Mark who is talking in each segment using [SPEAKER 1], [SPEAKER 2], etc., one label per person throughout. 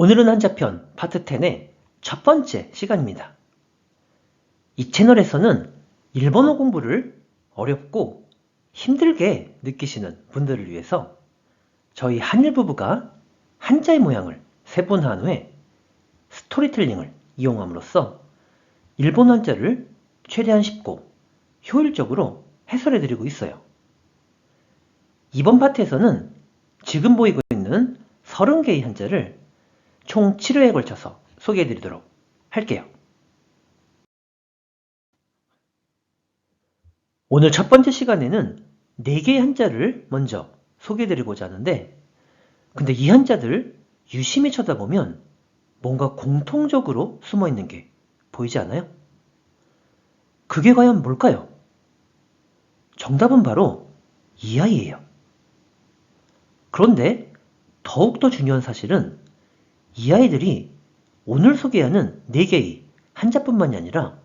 [SPEAKER 1] 오늘은 한자편 파트 10의 첫 번째 시간입니다. 이 채널에서는 일본어 공부를 어렵고 힘들게 느끼시는 분들을 위해서 저희 한일 부부가 한자의 모양을 세분화한 후에 스토리텔링을 이용함으로써 일본 한자를 최대한 쉽고 효율적으로 해설해드리고 있어요. 이번 파트에서는 지금 보이고 있는 30개의 한자를 총 7회에 걸쳐서 소개해드리도록 할게요. 오늘 첫 번째 시간에는 4개의 한자를 먼저 소개해드리고자 하는데, 근데 이 한자들 유심히 쳐다보면 뭔가 공통적으로 숨어있는 게 보이지 않아요? 그게 과연 뭘까요? 정답은 바로 이 아이예요. 그런데 더욱더 중요한 사실은 이 아이들이 오늘 소개하는 4개의 한자뿐만이 아니라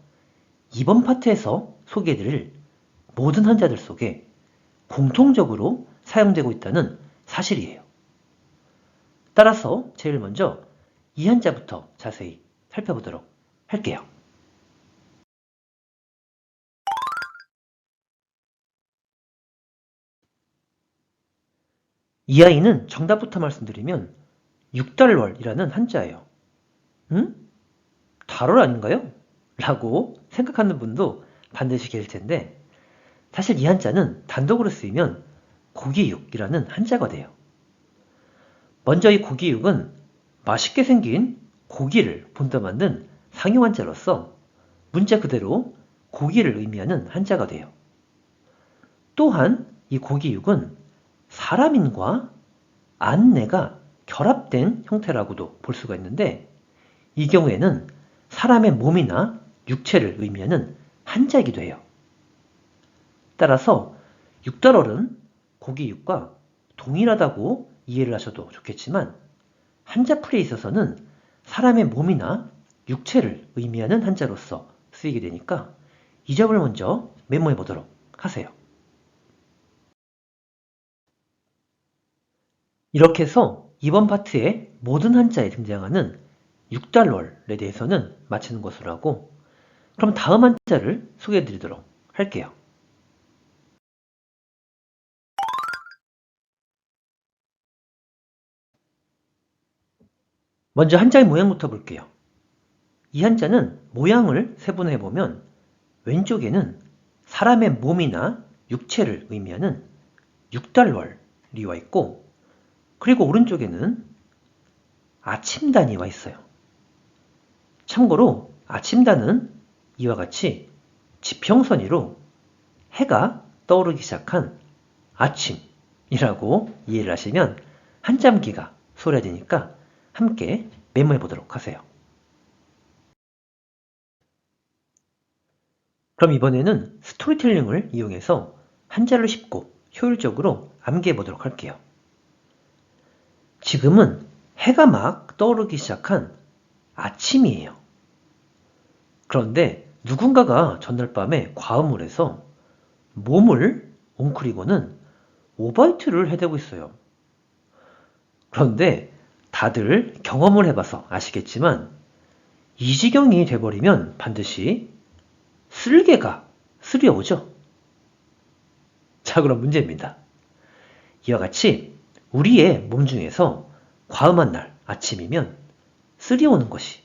[SPEAKER 1] 이번 파트에서 소개해드릴 모든 한자들 속에 공통적으로 사용되고 있다는 사실이에요. 따라서 제일 먼저 이 한자부터 자세히 살펴보도록 할게요. 이 아이는 정답부터 말씀드리면 6달월이라는 한자예요. 달월 아닌가요? 라고 생각하는 분도 반드시 계실 텐데, 사실 이 한자는 단독으로 쓰이면 고기육이라는 한자가 돼요. 먼저 이 고기육은 맛있게 생긴 고기를 본떠 만든 상용 한자로서 문자 그대로 고기를 의미하는 한자가 돼요. 또한 이 고기육은 사람인과 안내가 결합된 형태라고도 볼 수가 있는데, 이 경우에는 사람의 몸이나 육체를 의미하는 한자이기도 해요. 따라서 6달월은 고기육과 동일하다고 이해를 하셔도 좋겠지만, 한자풀이에 있어서는 사람의 몸이나 육체를 의미하는 한자로서 쓰이게 되니까 이 점을 먼저 메모해 보도록 하세요. 이렇게 해서 이번 파트의 모든 한자에 등장하는 6달월에 대해서는 마치는 것으로 하고, 그럼 다음 한자를 소개해 드리도록 할게요. 먼저 한자의 모양부터 볼게요. 이 한자는 모양을 세분화해 보면 왼쪽에는 사람의 몸이나 육체를 의미하는 6달월이 와 있고, 그리고 오른쪽에는 아침단이 와 있어요. 참고로 아침단은 이와 같이 지평선이로 해가 떠오르기 시작한 아침이라고 이해를 하시면 한참기가 소리되니까 함께 메모해 보도록 하세요. 그럼 이번에는 스토리텔링을 이용해서 한자를 쉽고 효율적으로 암기해 보도록 할게요. 지금은 해가 막 떠오르기 시작한 아침이에요. 그런데 누군가가 전날 밤에 과음을 해서 몸을 웅크리고는 오바이트를 해대고 있어요. 그런데 다들 경험을 해봐서 아시겠지만 이 지경이 돼버리면 반드시 쓸개가 쓰려오죠. 자, 그럼 문제입니다. 이와 같이 우리의 몸 중에서 과음한 날 아침이면 쓰려오는 것이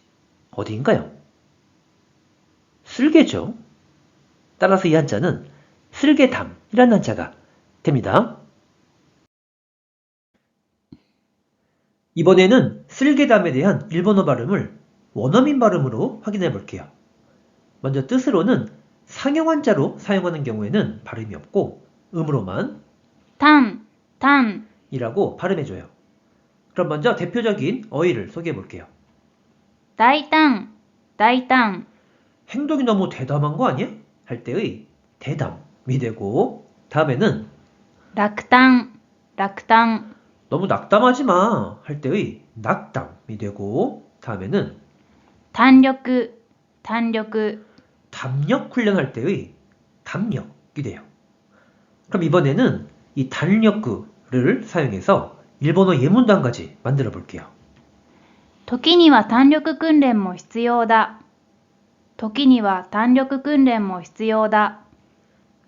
[SPEAKER 1] 어디인가요? 쓸개죠. 따라서 이 한자는 쓸개담이라는 한자가 됩니다. 이번에는 쓸개담에 대한 일본어 발음을 원어민 발음으로 확인해 볼게요. 먼저 뜻으로는 상용 한자로 사용하는 경우에는 발음이 없고 음으로만
[SPEAKER 2] 단
[SPEAKER 1] 이라고 발음해줘요. 그럼 먼저 대표적인 어휘를 소개해 볼게요.
[SPEAKER 2] 다이탄
[SPEAKER 1] 행동이 너무 대담한 거 아니야? 할 때의 대담이 되고, 다음에는
[SPEAKER 2] 락당
[SPEAKER 1] 너무 낙담하지 마 할 때의 낙담이 되고, 다음에는
[SPEAKER 2] 단력
[SPEAKER 1] 담력 훈련할 때의 담력이 돼요. 그럼 이번에는 이 단력구를 사용해서 일본어 예문도 한 가지 만들어 볼게요.
[SPEAKER 2] 時には単力訓練も必要だ。時には単力訓練も必要だ。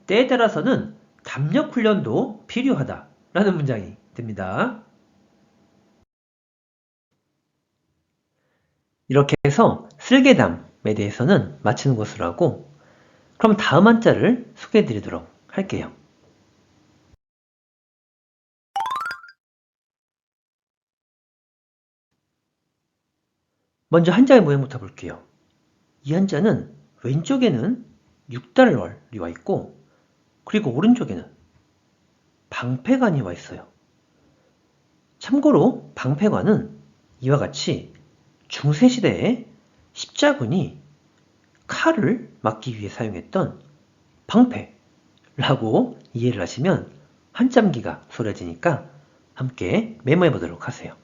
[SPEAKER 1] 때에 따라서는 담력 훈련도 필요하다 라는 문장이 됩니다. 이렇게 해서 쓸개담에 대해서는 마치는 것으로 하고, 그럼 다음 한자를 소개해 드리도록 할게요. 먼저 한자의 모양부터 볼게요. 이 한자는 왼쪽에는 6달월이 와 있고, 그리고 오른쪽에는 방패관이 와 있어요. 참고로 방패관은 이와 같이 중세시대에 십자군이 칼을 막기 위해 사용했던 방패라고 이해를 하시면 한참기가 소려지니까 함께 메모해 보도록 하세요.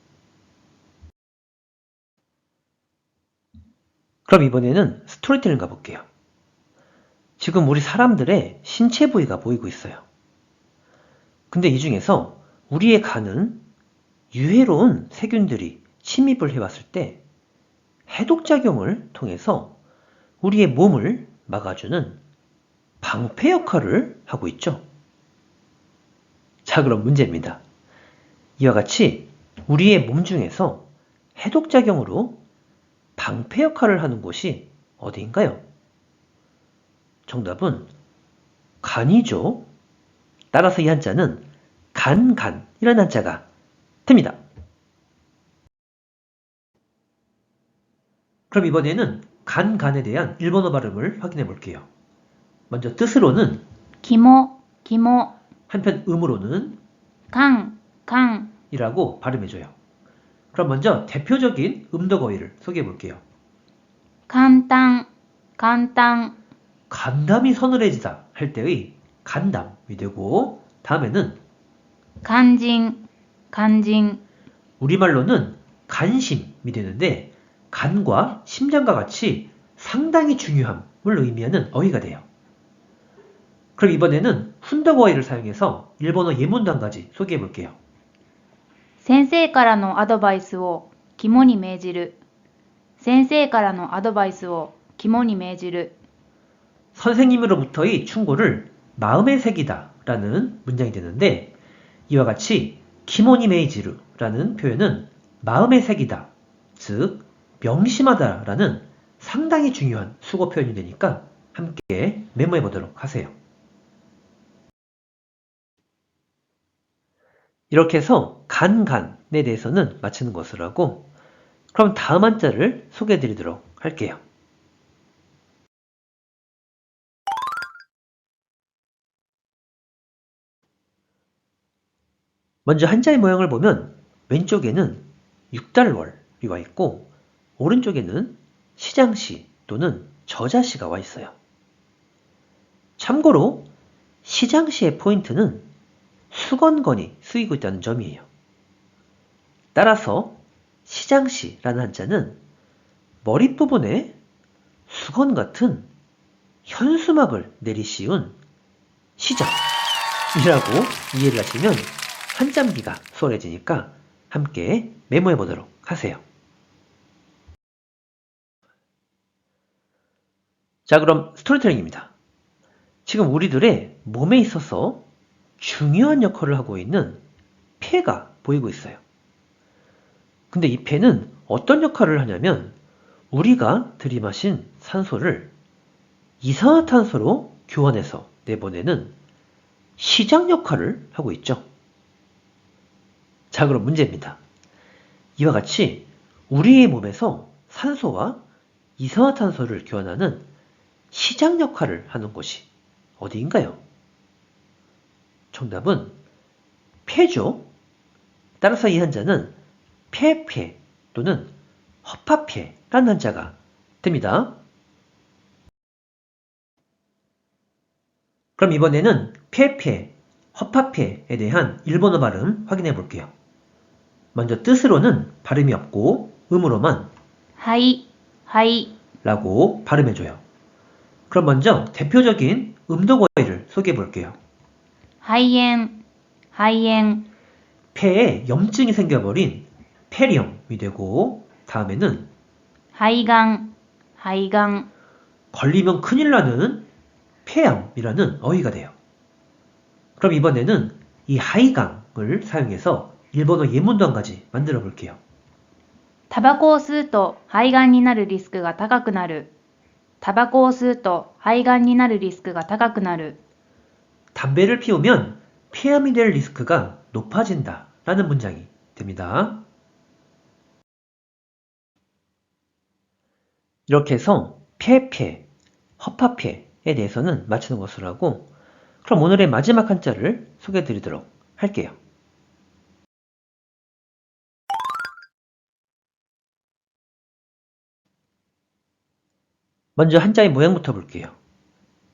[SPEAKER 1] 그럼 이번에는 스토리텔링 가볼게요. 지금 우리 사람들의 신체 부위가 보이고 있어요. 근데 이 중에서 우리의 간은 유해로운 세균들이 침입을 해왔을 때 해독작용을 통해서 우리의 몸을 막아주는 방패 역할을 하고 있죠. 자, 그럼 문제입니다. 이와 같이 우리의 몸 중에서 해독작용으로 방패 역할을 하는 곳이 어디인가요? 정답은 간이죠. 따라서 이 한자는 간이라는 한자가 됩니다. 그럼 이번에는 간에 대한 일본어 발음을 확인해 볼게요. 먼저 뜻으로는
[SPEAKER 2] 肝、
[SPEAKER 1] 한편 음으로는
[SPEAKER 2] 肝、
[SPEAKER 1] 이라고 발음해줘요. 그럼 먼저 대표적인 음덕어휘를 소개해 볼게요.
[SPEAKER 2] 簡単、
[SPEAKER 1] 간담이 서늘해지다 할 때의 간담이 되고, 다음에는
[SPEAKER 2] 肝心、
[SPEAKER 1] 우리말로는 간심이 되는데 간과 심장과 같이 상당히 중요함을 의미하는 어휘가 돼요. 그럼 이번에는 훈덕어휘를 사용해서 일본어 예문도 한 가지 소개해 볼게요.
[SPEAKER 2] 先生からのアドバイスを肝に銘じる。先生からのアドバイスを肝に銘じる。
[SPEAKER 1] 선생님으로부터의 충고를 마음에 새기다 라는 문장이 되는데, 이와 같이 기모니 메이지르라는 표현은 마음에 새기다, 즉 명심하다 라는 상당히 중요한 수거 표현이 되니까 함께 메모해 보도록 하세요. 이렇게 해서 간에 대해서는 마치는 것으로 하고, 그럼 다음 한자를 소개해 드리도록 할게요. 먼저 한자의 모양을 보면 왼쪽에는 6달월이 와 있고 오른쪽에는 시장시 또는 저자시가 와 있어요. 참고로 시장시의 포인트는 수건건이 쓰이고 있다는 점이에요. 따라서 시장시라는 한자는 머릿부분에 수건 같은 현수막을 내리씌운 시장이라고 이해를 하시면 한참기가 수월해지니까 함께 메모해 보도록 하세요. 자, 그럼 스토리텔링입니다. 지금 우리들의 몸에 있어서 중요한 역할을 하고 있는 폐가 보이고 있어요. 근데 이 폐는 어떤 역할을 하냐면 우리가 들이마신 산소를 이산화탄소로 교환해서 내보내는 시장 역할을 하고 있죠. 자, 그럼 문제입니다. 이와 같이 우리의 몸에서 산소와 이산화탄소를 교환하는 시장 역할을 하는 곳이 어디인가요? 정답은 폐죠. 따라서 이 한자는 폐 또는 허파폐라는 한자가 됩니다. 그럼 이번에는 폐, 허파폐에 대한 일본어 발음 확인해 볼게요. 먼저 뜻으로는 발음이 없고 음으로만
[SPEAKER 2] はい、
[SPEAKER 1] 라고 발음해줘요. 그럼 먼저 대표적인 음독어휘를 소개해 볼게요.
[SPEAKER 2] 肺炎、
[SPEAKER 1] 폐에 염증이 생겨버린 폐렴이 되고, 다음에는
[SPEAKER 2] 肺がん、肺がん、
[SPEAKER 1] 걸리면 큰일 나는 폐암이라는 어휘가 돼요. 그럼 이번에는 이 하이강을 사용해서 일본어 예문도 한 가지 만들어 볼게요.
[SPEAKER 2] タバコを吸うと肺がんになるリスクが高くなる。タバコを吸うと肺がんになるリスクが高くなる。
[SPEAKER 1] 담배를 피우면 폐암이 될 리스크가 높아진다 라는 문장이 됩니다. 이렇게 해서 폐, 허파폐에 대해서는 맞추는 것으로 하고, 그럼 오늘의 마지막 한자를 소개해 드리도록 할게요. 먼저 한자의 모양부터 볼게요.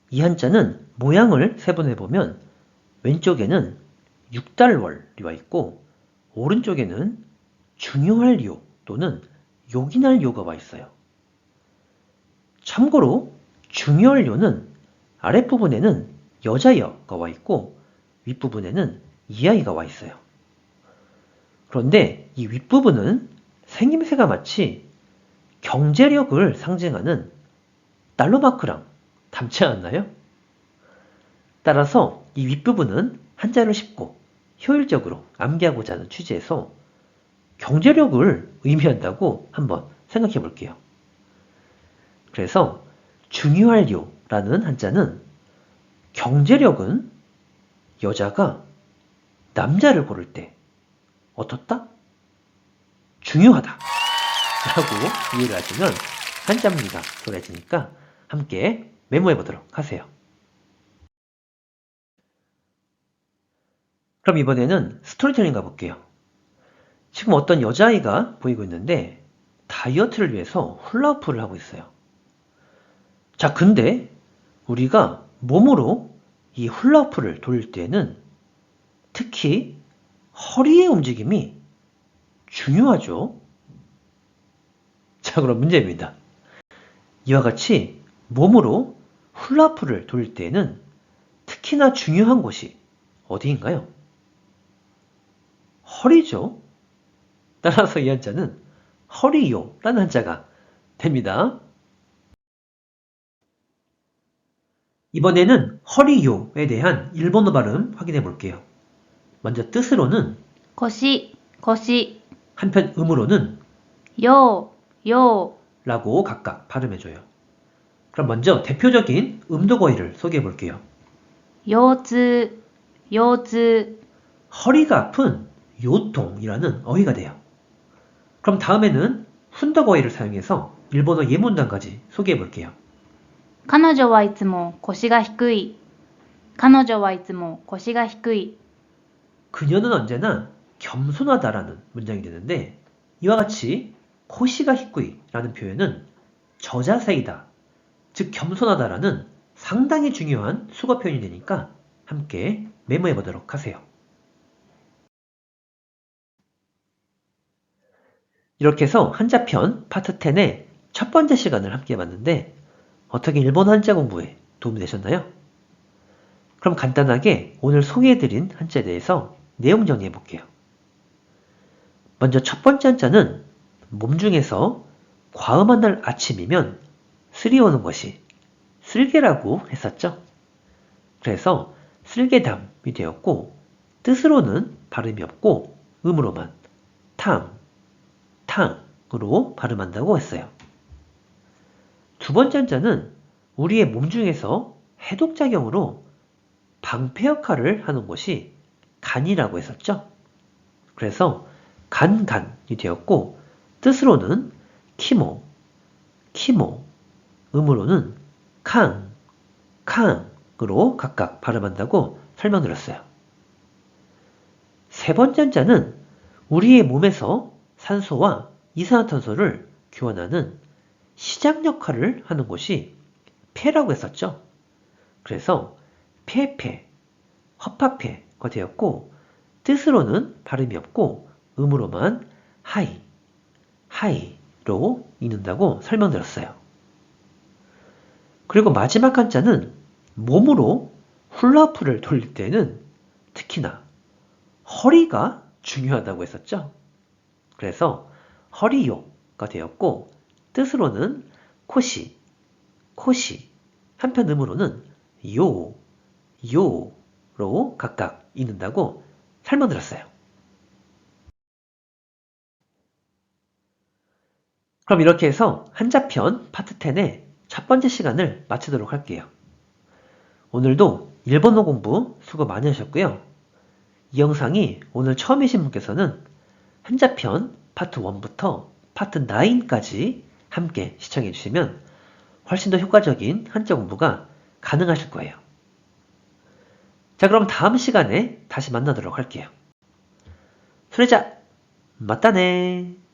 [SPEAKER 1] 이 한자는 모양을 세분해보면 왼쪽에는 육달월이 와 있고 오른쪽에는 중요할 요 또는 요긴할 요가 와 있어요. 참고로 중요할 요는 아랫부분에는 여자여가 와 있고 윗부분에는 이하이가 와 있어요. 그런데 이 윗부분은 생김새가 마치 경제력을 상징하는 달러 마크랑 닮지 않나요? 따라서 이 윗부분은 한자를 쉽고 효율적으로 암기하고자 하는 취지에서 경제력을 의미한다고 한번 생각해 볼게요. 그래서 중요할 요라는 한자는 경제력은 여자가 남자를 고를 때 어떻다? 중요하다 라고 이해를 하시면 한자문기가 소개해지니까 함께 메모해 보도록 하세요. 그럼 이번에는 스토리텔링 가볼게요. 지금 어떤 여자아이가 보이고 있는데 다이어트를 위해서 훌라후프를 하고 있어요. 자, 근데 우리가 몸으로 이 훌라후프를 돌릴 때는 특히 허리의 움직임이 중요하죠. 자, 그럼 문제입니다. 이와 같이 몸으로 훌라후프를 돌릴 때에는 특히나 중요한 곳이 어디인가요? 허리죠. 따라서 이 한자는 허리요라는 한자가 됩니다. 이번에는 허리요에 대한 일본어 발음 확인해 볼게요. 먼저 뜻으로는
[SPEAKER 2] 腰、腰、
[SPEAKER 1] 한편 음으로는
[SPEAKER 2] よう、よ
[SPEAKER 1] 라고 각각 발음해줘요. 그럼 먼저 대표적인 음도거의를 소개해 볼게요.
[SPEAKER 2] う、腰痛、腰痛、
[SPEAKER 1] 허리가 아픈 요통이라는 어휘가 돼요. 그럼 다음에는 훈더거의를 사용해서 일본어 예문단까지 소개해 볼게요.
[SPEAKER 2] 彼女はいつも腰が低い。彼女はいつも腰が低い。
[SPEAKER 1] 그녀는 언제나 겸손하다라는 문장이 되는데 이와 같이 코시가 히쿠이라는 표현은 저자세이다, 즉 겸손하다라는 상당히 중요한 수거 표현이 되니까 함께 메모해 보도록 하세요. 이렇게 해서 한자편 파트 10의 첫 번째 시간을 함께 해봤는데 어떻게 일본 한자 공부에 도움이 되셨나요? 그럼 간단하게 오늘 소개해드린 한자에 대해서 내용 정리해 볼게요. 먼저 첫 번째 한자는 몸 중에서 과음한 날 아침이면 쓸이 오는 것이 쓸개라고 했었죠. 그래서 쓸개담이 되었고 뜻으로는 발음이 없고 음으로만 탕으로 발음한다고 했어요. 두 번째 한자는 우리의 몸 중에서 해독작용으로 방패 역할을 하는 곳이 간이라고 했었죠. 그래서 간이 되었고 뜻으로는 키모, 음으로는 캉으로 각각 발음한다고 설명드렸어요. 세 번째 한자는 우리의 몸에서 산소와 이산화탄소를 교환하는 시장 역할을 하는 곳이 폐라고 했었죠. 그래서 폐, 허파폐가 되었고 뜻으로는 발음이 없고 음으로만 하이로 읽는다고 설명드렸어요. 그리고 마지막 한자는 몸으로 훌라후프를 돌릴 때는 특히나 허리가 중요하다고 했었죠. 그래서 허리요 가 되었고 뜻으로는 코시, 코시, 한편 음으로는 요, 요로 각각 읽는다고 설명드렸어요. 그럼 이렇게 해서 한자편 파트 10의 첫 번째 시간을 마치도록 할게요. 오늘도 일본어 공부 수고 많이 하셨고요. 이 영상이 오늘 처음이신 분께서는 한자편 파트 1부터 파트 9까지 함께 시청해 주시면 훨씬 더 효과적인 한자 공부가 가능하실 거예요. 자, 그럼 다음 시간에 다시 만나도록 할게요. 소리자, 맞다네.